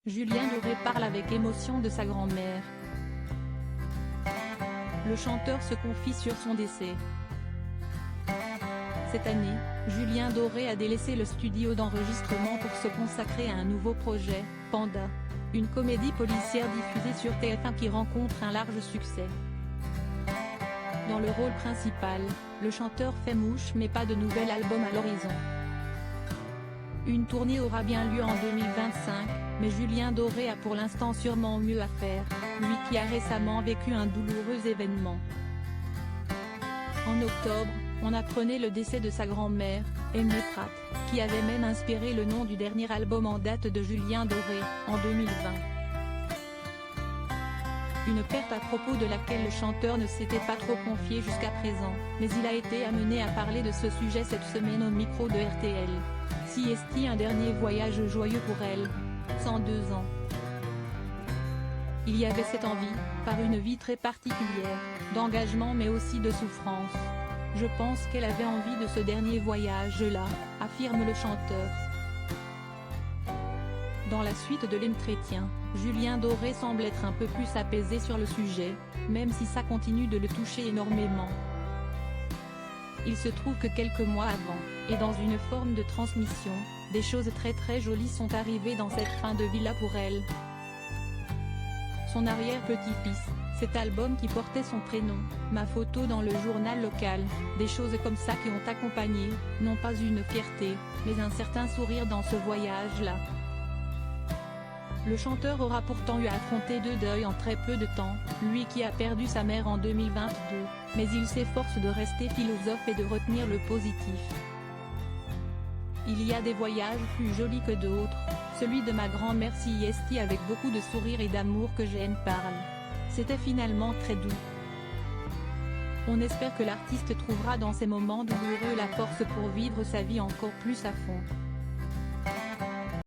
Julien Doré parle avec émotion de sa grand-mère. Le chanteur se confie sur son décès. Cette année, Julien Doré a délaissé le studio d'enregistrement pour se consacrer à un nouveau projet, Panda. Une comédie policière diffusée sur TF1 qui rencontre un large succès. Dans le rôle principal, le chanteur fait mouche mais pas de nouvel album à l'horizon. Une tournée aura bien lieu en 2025, mais Julien Doré a pour l'instant sûrement mieux à faire, lui qui a récemment vécu un douloureux événement. En octobre, on apprenait le décès de sa grand-mère, Aimée Pratt, qui avait même inspiré le nom du dernier album en date de Julien Doré, en 2020. Une perte à propos de laquelle le chanteur ne s'était pas trop confié jusqu'à présent, mais il a été amené à parler de ce sujet cette semaine au micro de RTL. Si est-il un dernier voyage joyeux pour elle, 102 ans. Il y avait cette envie, par une vie très particulière, d'engagement mais aussi de souffrance. Je pense qu'elle avait envie de ce dernier voyage-là, affirme le chanteur. Dans la suite de l'entretien, Julien Doré semble être un peu plus apaisé sur le sujet, même si ça continue de le toucher énormément. Il se trouve que quelques mois avant, et dans une forme de transmission, des choses très jolies sont arrivées dans cette fin de vie-là pour elle. Son arrière-petit-fils, cet album qui portait son prénom, ma photo dans le journal local, des choses comme ça qui ont accompagné, non pas une fierté, mais un certain sourire dans ce voyage-là. Le chanteur aura pourtant eu à affronter deux deuils en très peu de temps, lui qui a perdu sa mère en 2022, mais il s'efforce de rester philosophe et de retenir le positif. Il y a des voyages plus jolis que d'autres, celui de ma grand-mère si est avec beaucoup de sourire et d'amour que j'aime parle. C'était finalement très doux. On espère que l'artiste trouvera dans ces moments douloureux la force pour vivre sa vie encore plus à fond.